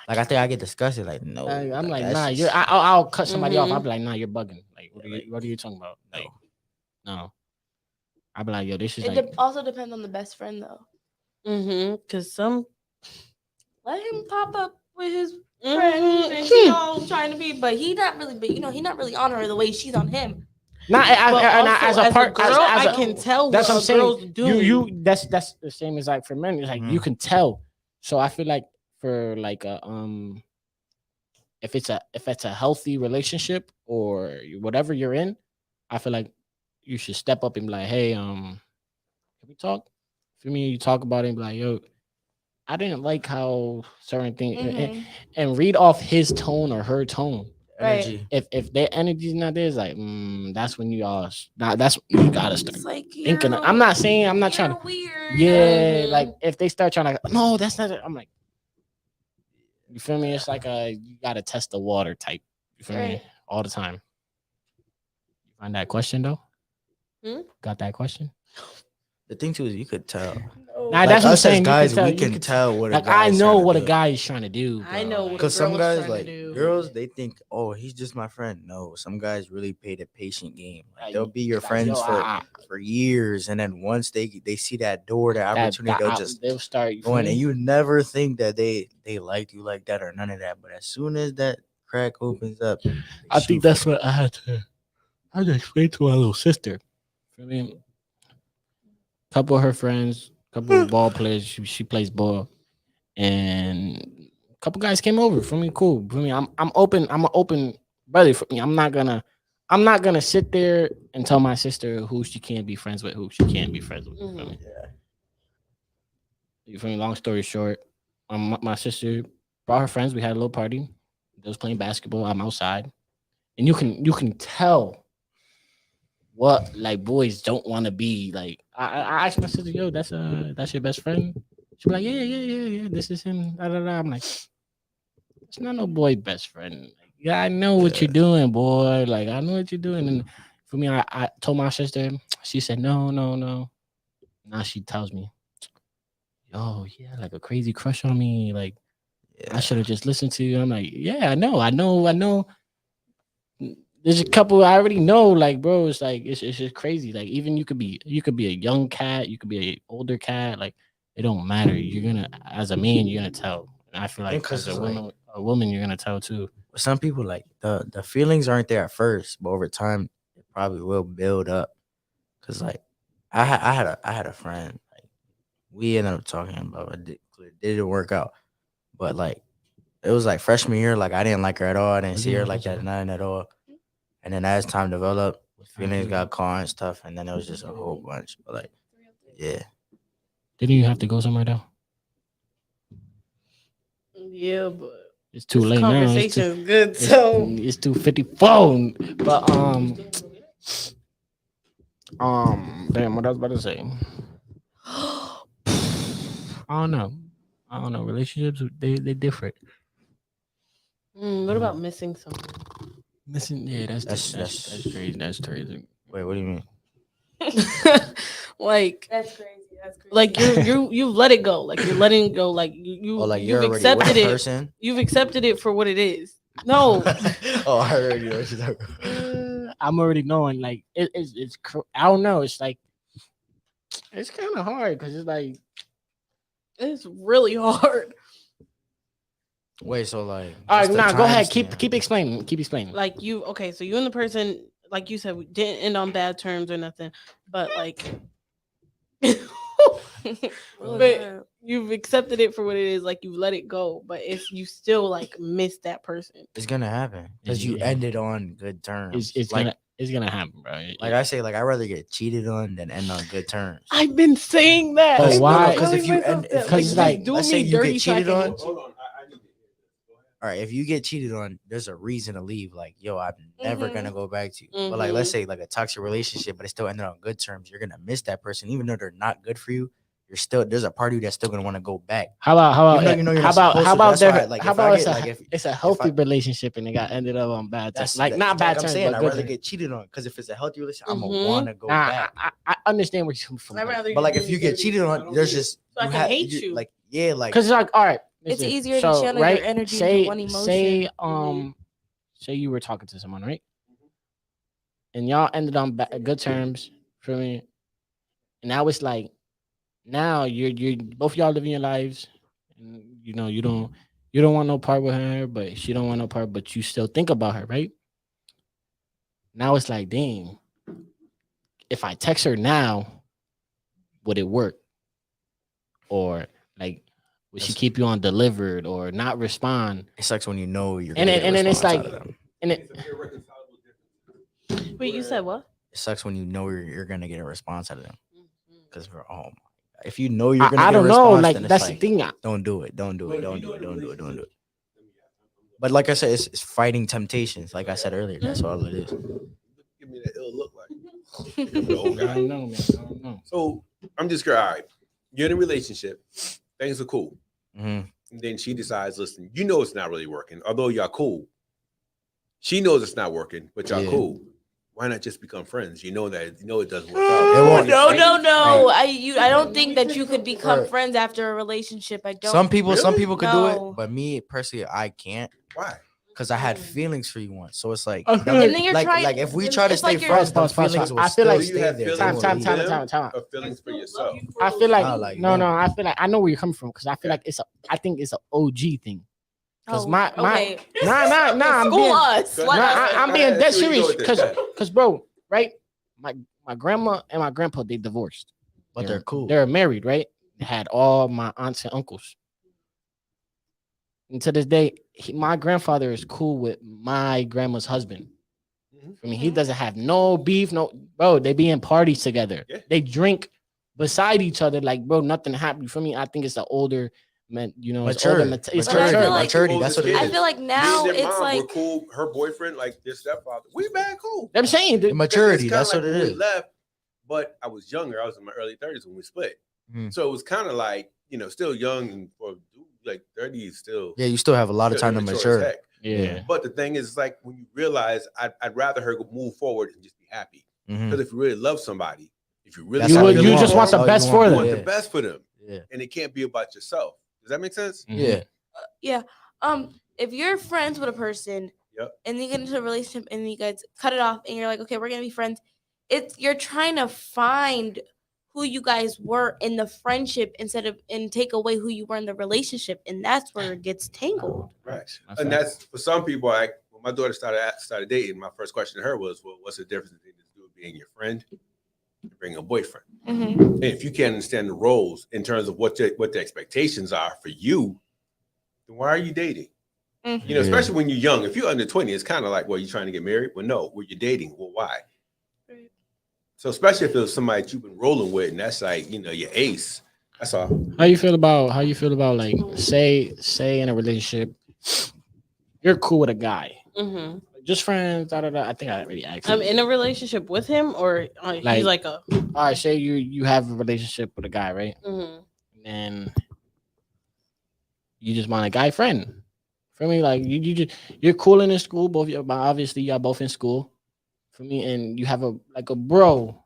Speaker 2: Like I think I get disgusted. Like no.
Speaker 1: I'm like,
Speaker 2: that's
Speaker 1: nah.
Speaker 2: just-
Speaker 1: I'll cut somebody off. I'll
Speaker 3: Mhm.
Speaker 1: be like, nah, you're bugging. Like,
Speaker 2: Yeah,
Speaker 1: what are you talking about?
Speaker 2: no.
Speaker 1: Like, no. I'll be like, yo, this is
Speaker 4: It
Speaker 1: like,
Speaker 4: also depends on the best friend though.
Speaker 3: Because some.
Speaker 4: Let him pop up with his
Speaker 3: Mhm.
Speaker 4: friends and she all trying to be, but he not really. But he not really on her the way she's on him.
Speaker 1: not
Speaker 3: But also,
Speaker 1: as a part.
Speaker 3: girl,
Speaker 1: as
Speaker 3: I
Speaker 1: a-
Speaker 3: can tell
Speaker 1: That's
Speaker 3: what
Speaker 1: what I'm
Speaker 3: a
Speaker 1: saying.
Speaker 3: girl's doing.
Speaker 1: That's the same as like for men. It's like you
Speaker 2: Mhm.
Speaker 1: can tell. So I feel like for like a if it's a healthy relationship or whatever you're in, I feel like you should step up and be like, hey, can we talk? For me, you talk about it and be like, yo, I didn't like how certain things
Speaker 4: Mhm.
Speaker 1: and read off his tone or her tone.
Speaker 4: Right.
Speaker 2: energy.
Speaker 1: If their energy's not there, it's like that's when you all that's when you gotta start
Speaker 4: It's like
Speaker 1: thinking. I'm not saying I'm not trying
Speaker 4: you're
Speaker 1: to.
Speaker 4: weird.
Speaker 1: Yeah,
Speaker 3: Mhm.
Speaker 1: like if they start trying to, no, that's not it. I'm like, you feel me? It's like you gotta test the water type. You feel me?
Speaker 4: Right.
Speaker 1: All the time. You find that question though?
Speaker 3: Hmm?
Speaker 1: Got that question?
Speaker 2: The thing too is you could tell.
Speaker 4: No.
Speaker 1: Nah,
Speaker 2: Like
Speaker 1: that's what I'm
Speaker 2: us as
Speaker 1: saying.
Speaker 2: guys, we
Speaker 1: you
Speaker 2: can tell what a
Speaker 1: like
Speaker 2: guy
Speaker 1: I
Speaker 2: is
Speaker 1: know
Speaker 2: trying to
Speaker 1: what a
Speaker 2: do.
Speaker 1: guy is trying to do.
Speaker 3: I
Speaker 1: bro.
Speaker 3: know
Speaker 1: Like,
Speaker 3: what
Speaker 2: Because some
Speaker 3: girl's
Speaker 2: guys,
Speaker 3: trying to
Speaker 2: like
Speaker 3: do.
Speaker 2: girls, they think, oh, he's just my friend. No, some guys really play the patient game. Like, they'll be your
Speaker 1: like,
Speaker 2: friends
Speaker 1: yo,
Speaker 2: for years, and then once they see that door, that opportunity,
Speaker 1: they'll start. You feel
Speaker 2: going, and
Speaker 1: me?
Speaker 2: you never think that they liked you like that or none of that. But as soon as that crack opens up, they
Speaker 1: I
Speaker 2: shoot
Speaker 1: think that's
Speaker 2: for
Speaker 1: what I had to explain to my little sister. I mean, couple of her friends, couple of ball players. She plays ball, and a couple guys came over for me. Cool for me. I'm open. I'm an open brother for me. I'm not gonna sit there and tell my sister who she can't be friends with, who she can't be friends with. You feel
Speaker 3: Mhm.
Speaker 1: me? You feel me? Long story short, my sister brought her friends. We had a little party. They was playing basketball. I'm outside, and you can tell what like boys don't want to be like. I asked my sister, yo, that's your best friend. She be like, yeah. This is him. Da, da, da. I'm like, it's not no boy best friend. Like, yeah, I know what you're doing, boy. Like, I know what you're doing. And for me, I told my sister. She said, no. Now she tells me, yo, yeah, like a crazy crush on me. Like, I should have just listened to you. I'm like, yeah, I know. There's a couple I already know, like bro, it's like it's just crazy. Like even you could be a young cat, you could be an older cat, like it don't matter. You're gonna as a man, you're gonna tell. And I feel
Speaker 2: And
Speaker 1: like
Speaker 2: because
Speaker 1: as
Speaker 2: it's like
Speaker 1: a woman, you're gonna tell too.
Speaker 2: some people, like the feelings aren't there at first, but over time it probably will build up. Cause like I had a friend, like we ended up talking about it. Didn't work out, but like it was like freshman year. Like I didn't like her at all. I didn't see her like that, nothing at all. And then as time developed, feelings got caught and stuff, and then it was just a whole bunch. But like, yeah,
Speaker 1: Didn't you have to go somewhere though?
Speaker 3: Yeah, but
Speaker 1: It's too
Speaker 3: this
Speaker 1: late now.
Speaker 3: conversation is good.
Speaker 1: It's,
Speaker 3: So
Speaker 1: it's 2:54. But damn, what I was about to say. I don't know. I don't know. Relationships they different.
Speaker 3: what about missing someone?
Speaker 1: Missing, yeah, that's
Speaker 2: That's-
Speaker 1: crazy. That's crazy.
Speaker 2: wait, what do you mean?
Speaker 3: Like
Speaker 4: That's crazy. That's crazy.
Speaker 3: like you've let it go. Like you're letting it go. Like
Speaker 2: Oh, like
Speaker 3: you've
Speaker 2: you're already with
Speaker 3: accepted
Speaker 2: a
Speaker 3: it.
Speaker 2: person?
Speaker 3: You've accepted it for what it is. No.
Speaker 2: Oh, I already know what you're talking about.
Speaker 1: I'm already knowing. Like I don't know. It's like it's kind of hard because it's like
Speaker 3: It's really hard.
Speaker 2: Wait, so like,
Speaker 1: all right,
Speaker 2: what's the
Speaker 1: nah. Go ahead.
Speaker 2: timestamp?
Speaker 1: Keep explaining. Keep explaining.
Speaker 3: Like you okay, so you and the person, like you said, we didn't end on bad terms or nothing, but like but you've accepted it for what it is, like you let it go, but if you still like miss that person.
Speaker 2: It's gonna happen because you
Speaker 1: Yeah.
Speaker 2: ended on good terms.
Speaker 1: It's
Speaker 2: like,
Speaker 1: gonna happen, bro.
Speaker 2: like I say, like I'd rather get cheated on than end on good terms.
Speaker 3: I've been saying that.
Speaker 1: But
Speaker 3: I've been
Speaker 1: why?
Speaker 2: Because if
Speaker 3: telling
Speaker 2: you
Speaker 3: myself
Speaker 2: end,
Speaker 3: that.
Speaker 2: if
Speaker 1: Because
Speaker 3: Like,
Speaker 1: it's like,
Speaker 3: just do
Speaker 2: let's
Speaker 3: me
Speaker 2: say you
Speaker 3: dirty
Speaker 2: get cheated
Speaker 3: second.
Speaker 2: on. All right, if you get cheated on, there's a reason to leave. Like, yo, I'm never gonna go back to you. But like, let's say like a toxic relationship, but it still ended on good terms. You're gonna miss that person, even though they're not good for you. You're still there's a part of you that's still gonna want to go back.
Speaker 1: how about
Speaker 2: Even though you know you're
Speaker 1: how
Speaker 2: not
Speaker 1: about
Speaker 2: supposed
Speaker 1: how
Speaker 2: to,
Speaker 1: about
Speaker 2: that's why,
Speaker 1: there?
Speaker 2: like,
Speaker 1: How
Speaker 2: if I
Speaker 1: about
Speaker 2: get,
Speaker 1: it's a
Speaker 2: like, if
Speaker 1: it's a
Speaker 2: I-
Speaker 1: healthy relationship and it got ended up on bad terms,
Speaker 2: that's
Speaker 1: like not bad
Speaker 2: like I'm
Speaker 1: terms,
Speaker 2: saying,
Speaker 1: but
Speaker 2: I'd
Speaker 1: good
Speaker 2: rather
Speaker 1: terms.
Speaker 2: get cheated on because if it's a healthy relationship, I'm gonna
Speaker 3: Mhm.
Speaker 2: wanna go
Speaker 1: Nah,
Speaker 2: back.
Speaker 1: I understand where you're coming from.
Speaker 3: I'd rather
Speaker 2: But like
Speaker 3: do
Speaker 2: if
Speaker 3: me
Speaker 2: you get
Speaker 3: dirty
Speaker 2: cheated on, there's just
Speaker 3: so I can hate you.
Speaker 2: like yeah, like
Speaker 1: Because it's like, all right,
Speaker 4: It's
Speaker 1: listen,
Speaker 4: easier to
Speaker 1: so,
Speaker 4: channel
Speaker 1: right,
Speaker 4: your energy
Speaker 1: say,
Speaker 4: into one emotion.
Speaker 1: say you were talking to someone, right? And y'all ended on good terms for me. And now it's like, now you're both y'all living your lives, and you know you don't want no part with her, but she don't want no part, but you still think about her, right? Now it's like, dang, if I text her now, would it work? Or like, would she
Speaker 2: That's-
Speaker 1: keep you on delivered or not respond?
Speaker 2: it sucks when you know you're
Speaker 1: And
Speaker 2: gonna
Speaker 1: then
Speaker 2: get a
Speaker 1: and then it's
Speaker 2: response
Speaker 1: like,
Speaker 2: out of them.
Speaker 1: and it,
Speaker 3: Wait, you said what?
Speaker 2: It sucks when you know you're gonna get a response out of them. Because we're if you know you're
Speaker 1: I
Speaker 2: gonna get
Speaker 1: don't
Speaker 2: a
Speaker 1: know,
Speaker 2: response,
Speaker 1: like
Speaker 2: then it's
Speaker 1: that's
Speaker 2: like,
Speaker 1: the thing.
Speaker 2: don't do it, don't do it, don't do it, don't do it, don't do it. But like I said, it's fighting temptations. Like I said earlier, that's all it is.
Speaker 5: Give me that ill look like.
Speaker 1: I don't know, man. I don't know.
Speaker 5: So I'm just curious. All right, you're in a relationship, things are cool.
Speaker 2: hmm
Speaker 5: And then she decides, listen, you know it's not really working. Although y'all cool, she knows it's not working, but y'all
Speaker 2: Yeah.
Speaker 5: cool. Why not just become friends? You know that it doesn't work
Speaker 2: It
Speaker 5: out.
Speaker 2: won't-
Speaker 4: No. I don't think that you could become
Speaker 2: Right.
Speaker 4: friends after a relationship. I don't.
Speaker 2: Some people
Speaker 5: Really?
Speaker 2: could do
Speaker 4: No.
Speaker 2: it, but me personally, I can't
Speaker 5: Why?
Speaker 2: because I had feelings for you once. So it's like,
Speaker 1: I
Speaker 2: that
Speaker 1: feel
Speaker 2: would-
Speaker 4: And then you're
Speaker 2: like,
Speaker 4: trying-
Speaker 2: like if we try to
Speaker 4: it's
Speaker 2: stay
Speaker 4: like you're-
Speaker 2: friends,
Speaker 1: Pause,
Speaker 2: those
Speaker 1: pause,
Speaker 2: feelings
Speaker 1: pause.
Speaker 2: will
Speaker 1: I feel
Speaker 2: still
Speaker 1: like-
Speaker 5: Do you
Speaker 2: stay
Speaker 5: have
Speaker 2: there.
Speaker 5: feelings
Speaker 2: They
Speaker 1: Time,
Speaker 2: won't
Speaker 1: time,
Speaker 2: leave.
Speaker 1: time, time, time.
Speaker 5: or feelings for yourself?
Speaker 1: I feel like
Speaker 2: Nah, like,
Speaker 1: no,
Speaker 2: no.
Speaker 1: I feel like I know where you're coming from because I feel like I think it's an OG thing. Because
Speaker 4: Oh,
Speaker 1: my
Speaker 4: okay.
Speaker 1: nah, I'm
Speaker 4: School
Speaker 1: being,
Speaker 4: us.
Speaker 5: Nah,
Speaker 1: nah,
Speaker 4: Let us-
Speaker 1: I'm being dead
Speaker 5: See where you
Speaker 1: serious
Speaker 5: go with this.
Speaker 1: because bro, right? My grandma and my grandpa, they divorced,
Speaker 2: But they're cool.
Speaker 1: They're married, right? They had all my aunts and uncles, and to this day, my grandfather is cool with my grandma's husband.
Speaker 5: Mhm.
Speaker 1: I mean, he doesn't have no beef, no bro. They be in parties together.
Speaker 5: Yeah.
Speaker 1: They drink beside each other, like bro, nothing happened. For me, I think it's the older man. You know, it's older.
Speaker 2: Mature.
Speaker 1: It's
Speaker 4: But I feel like-
Speaker 2: maturity. That's what it
Speaker 4: I
Speaker 2: is.
Speaker 4: feel like now
Speaker 5: Me and their
Speaker 4: it's
Speaker 5: mom were
Speaker 4: like
Speaker 5: cool. Her boyfriend, like their stepfather, we bad cool.
Speaker 1: I'm saying,
Speaker 2: The maturity.
Speaker 5: It's kinda
Speaker 2: That's
Speaker 5: like
Speaker 2: what it
Speaker 5: when
Speaker 2: is.
Speaker 5: We left, but I was younger. I was in my early 30s when we split.
Speaker 2: Mhm.
Speaker 5: So it was kind of like, still young and for like 30s still.
Speaker 2: Yeah, you still have a lot of
Speaker 5: still
Speaker 2: time to
Speaker 5: immature as
Speaker 2: mature.
Speaker 5: heck.
Speaker 1: yeah.
Speaker 5: But the thing is, like when you realize I'd rather her move forward and just be happy.
Speaker 2: Mhm.
Speaker 5: Because if you really love somebody, if you really
Speaker 2: That's
Speaker 1: You
Speaker 2: how
Speaker 1: would,
Speaker 5: feel
Speaker 1: you
Speaker 5: for
Speaker 1: just
Speaker 5: them,
Speaker 1: want the
Speaker 2: That's all
Speaker 1: best
Speaker 2: you
Speaker 1: for
Speaker 2: want.
Speaker 5: you
Speaker 1: them.
Speaker 5: want
Speaker 2: Yeah.
Speaker 5: the best for them.
Speaker 2: Yeah.
Speaker 5: And it can't be about yourself. Does that make sense?
Speaker 1: Mhm.
Speaker 2: Yeah.
Speaker 4: if you're friends with a person
Speaker 5: Yep.
Speaker 4: and you get into a relationship and you guys cut it off and you're like, okay, we're gonna be friends. You're trying to find who you guys were in the friendship and take away who you were in the relationship, and that's where it gets tangled.
Speaker 5: Right.
Speaker 1: That's
Speaker 5: And
Speaker 1: right.
Speaker 5: that's for some people. Like when my daughter started dating, my first question to her was, "Well, what's the difference between this dude being your friend bring a boyfriend.
Speaker 4: Mm-hmm.
Speaker 5: And if you can't understand the roles in terms of what the expectations are for you, then why are you dating?
Speaker 4: Mm-hmm.
Speaker 5: You know,
Speaker 2: Yeah.
Speaker 5: especially when you're young. If you're under 20, it's kind of like, well, you're trying to get married. Well, no, well, you're dating. Well, why?
Speaker 3: Right.
Speaker 5: So especially if it was somebody that you've been rolling with, and that's like, you know, your ace. That's all.
Speaker 1: How you feel about like say in a relationship, you're cool with a guy,
Speaker 3: Mm-hmm.
Speaker 1: just friends. Da, da, da. I think I already asked.
Speaker 3: I'm
Speaker 1: you.
Speaker 3: in a relationship with him, or he's like a.
Speaker 1: All right, say you have a relationship with a guy, right?
Speaker 3: Mm-hmm.
Speaker 1: And you just want a guy friend. For me, like you're cool in school, both you obviously y'all both in school. For me, and you have a like a bro,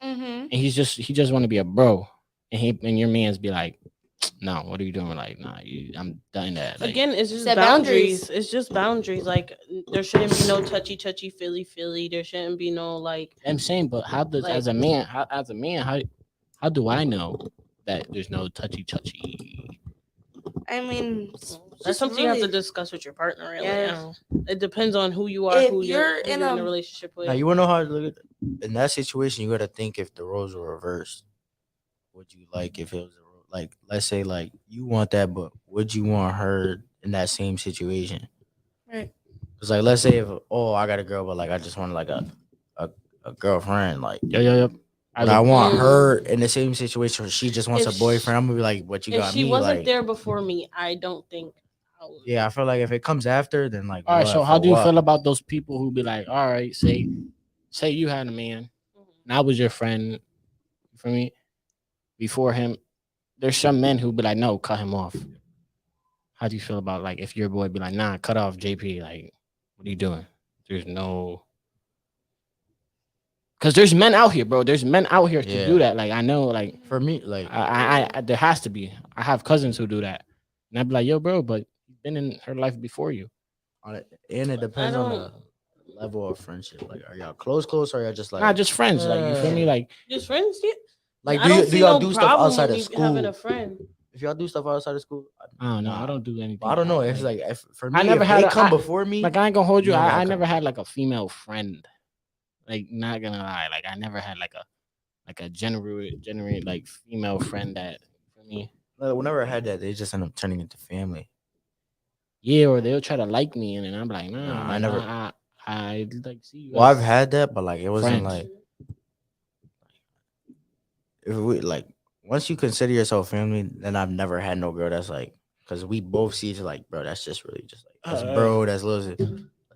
Speaker 4: Mm-hmm.
Speaker 1: and he just want to be a bro, and your man's be like, no, what are you doing? Like, nah, I'm done that. Like,
Speaker 3: Again, it's just
Speaker 4: Set
Speaker 3: boundaries.
Speaker 4: boundaries.
Speaker 3: It's just boundaries. Like there shouldn't be no touchy, feely. There shouldn't be no like.
Speaker 1: I'm saying, but how does
Speaker 3: Like-
Speaker 1: as a man, how do I know that there's no touchy?
Speaker 4: I mean, it's
Speaker 3: That's
Speaker 4: just
Speaker 3: something you have to
Speaker 4: really-
Speaker 3: discuss with your partner. Really,
Speaker 4: Yes.
Speaker 3: It depends on who you are,
Speaker 4: If
Speaker 3: who
Speaker 4: you're
Speaker 3: you're
Speaker 4: in
Speaker 3: in
Speaker 4: a-
Speaker 3: a relationship with.
Speaker 2: Now you wanna know how to look at in that situation. You gotta think if the roles were reversed. Would you like if it was like let's say like you want that, but would you want her in that same situation?
Speaker 4: Right.
Speaker 2: Cause like let's say if I got a girl, but like I just want like a girlfriend, like
Speaker 1: Yep.
Speaker 2: but I want
Speaker 3: Mm.
Speaker 2: her in the same situation where she just wants
Speaker 3: If
Speaker 2: a boyfriend. I'm gonna be like, what you
Speaker 3: If
Speaker 2: got
Speaker 3: she
Speaker 2: me?
Speaker 3: wasn't
Speaker 2: Like,
Speaker 3: there before me, I don't think. I would.
Speaker 2: yeah, I feel like if it comes after, then like,
Speaker 1: All right,
Speaker 2: what,
Speaker 1: so how
Speaker 2: for
Speaker 1: do you
Speaker 2: what?
Speaker 1: feel about those people who be like, all right, say you had a man, and I was your friend, for me, before him. There's some men who be like, no, cut him off. How do you feel about like if your boy be like, nah, cut off JP? Like, what are you doing? There's no, because there's men out here, bro. There's men out here to
Speaker 2: Yeah.
Speaker 1: do that. Like I know, like
Speaker 2: For me, like,
Speaker 1: I there has to be. I have cousins who do that, and I'd be like, yo, bro, but he's been in her life before you.
Speaker 2: and it depends on
Speaker 3: don't-
Speaker 2: the level of friendship. Like, are y'all close, or y'all just like,
Speaker 1: Not just friends. Like you feel me? Like
Speaker 3: Just friends, yeah.
Speaker 2: like,
Speaker 3: I
Speaker 2: do
Speaker 3: don't
Speaker 2: do
Speaker 3: see
Speaker 2: y'all
Speaker 3: no
Speaker 2: do stuff
Speaker 3: problem
Speaker 2: outside
Speaker 3: with
Speaker 2: of
Speaker 3: me having a
Speaker 2: school?
Speaker 3: friend.
Speaker 2: If y'all do stuff outside of school,
Speaker 1: I don't know.
Speaker 2: nah.
Speaker 1: I don't do anything.
Speaker 2: But I don't know.
Speaker 1: like,
Speaker 2: It's like if, for me,
Speaker 1: I never
Speaker 2: if
Speaker 1: had
Speaker 2: they
Speaker 1: a-
Speaker 2: come
Speaker 1: I-
Speaker 2: before me,
Speaker 1: like I ain't gonna hold you.
Speaker 2: you don't gotta
Speaker 1: I
Speaker 2: cut
Speaker 1: never
Speaker 2: me
Speaker 1: had
Speaker 2: off.
Speaker 1: like a female friend. Like not gonna lie, like I never had like a genuine like female friend that for me.
Speaker 2: whenever I had that, they just end up turning into family.
Speaker 1: Yeah, or they'll try to like me, and then I'm like, nah,
Speaker 2: Nah, I
Speaker 1: like,
Speaker 2: never-
Speaker 1: I like see you.
Speaker 2: Well, I've
Speaker 1: as
Speaker 2: had that, but like it wasn't
Speaker 1: friends.
Speaker 2: like if we like once you consider yourself family, then I've never had no girl that's like because we both see each like bro, that's just really just like that's bro, that's little,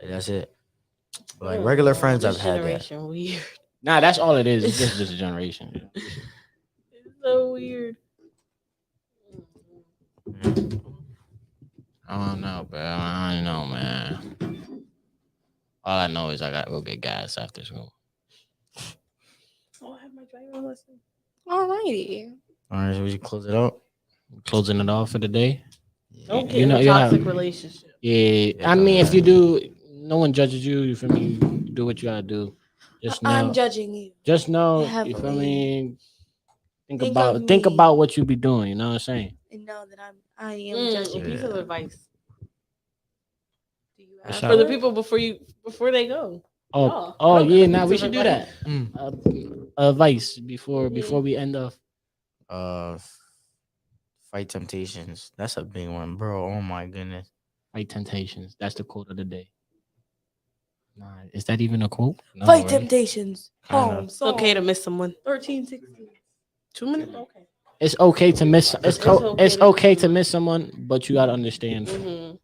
Speaker 2: like that's it. But like regular friends,
Speaker 3: This
Speaker 2: I've had that.
Speaker 3: generation weird.
Speaker 1: Nah, that's all it is. It's just a generation.
Speaker 3: It's so weird.
Speaker 1: I don't know, bro. I don't know, man. All I know is I gotta go get gas after school.
Speaker 3: Oh, I have my driving lesson.
Speaker 4: Alrighty.
Speaker 2: All right, so we should close it out.
Speaker 1: Closing it off for the day.
Speaker 3: Don't get
Speaker 1: You know,
Speaker 3: in a
Speaker 1: you
Speaker 3: toxic
Speaker 1: have-
Speaker 3: relationship.
Speaker 1: Yeah,
Speaker 2: Yeah,
Speaker 1: I mean,
Speaker 2: don't
Speaker 1: if you do, no one judges you. You feel me? You do what you gotta do. Just know.
Speaker 4: I'm judging you.
Speaker 1: Just know. You feel
Speaker 4: Heavily.
Speaker 1: me? Think
Speaker 4: Think
Speaker 1: about
Speaker 4: of
Speaker 1: think
Speaker 4: me.
Speaker 1: about what you be doing. You know what I'm saying?
Speaker 4: And know that I am
Speaker 3: A
Speaker 4: judging
Speaker 3: piece
Speaker 4: you.
Speaker 3: of advice
Speaker 4: Do you
Speaker 1: What's
Speaker 4: have
Speaker 1: up?
Speaker 3: for the
Speaker 4: one?
Speaker 3: people before they go.
Speaker 1: Oh,
Speaker 3: Y'all.
Speaker 1: oh
Speaker 3: I don't
Speaker 1: yeah.
Speaker 3: got a
Speaker 1: Now
Speaker 3: piece
Speaker 1: we
Speaker 3: of
Speaker 1: should do
Speaker 3: advice.
Speaker 1: that.
Speaker 2: Mm.
Speaker 1: Advice before
Speaker 3: Mhm.
Speaker 1: we end off.
Speaker 2: Uh, fight temptations. That's a big one, bro. Oh my goodness.
Speaker 1: Fight temptations. That's the quote of the day. Nah, is that even a quote? No,
Speaker 4: Fight
Speaker 1: right?
Speaker 4: temptations.
Speaker 2: Kinda.
Speaker 4: Home.
Speaker 3: It's okay to miss someone. 13, 16. 2 minutes? Okay.
Speaker 1: It's okay to miss. It's
Speaker 3: okay to
Speaker 1: okay
Speaker 3: miss
Speaker 1: to miss someone, but you gotta understand
Speaker 3: Mm-hmm.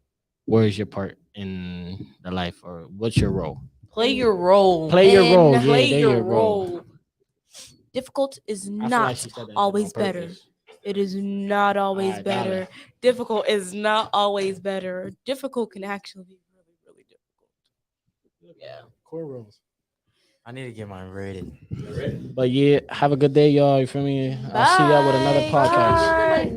Speaker 1: where is your part in the life, or what's your role.
Speaker 3: Play your role.
Speaker 1: Play your
Speaker 4: And
Speaker 1: role. Yeah,
Speaker 3: Play
Speaker 1: there
Speaker 3: your
Speaker 1: you go.
Speaker 3: role.
Speaker 4: Difficult is
Speaker 1: I feel like
Speaker 4: not
Speaker 1: she said that
Speaker 4: always
Speaker 1: on
Speaker 4: better.
Speaker 1: purpose.
Speaker 4: It is not always
Speaker 1: Alright,
Speaker 4: better.
Speaker 1: darling.
Speaker 4: Difficult is not always better. Difficult can actually be really, really difficult.
Speaker 3: Yeah.
Speaker 1: Core rules.
Speaker 2: I need to get mine rated.
Speaker 1: But yeah, have a good day, y'all. You feel me? I'll see y'all with another
Speaker 4: Bye.
Speaker 1: podcast.
Speaker 4: Bye.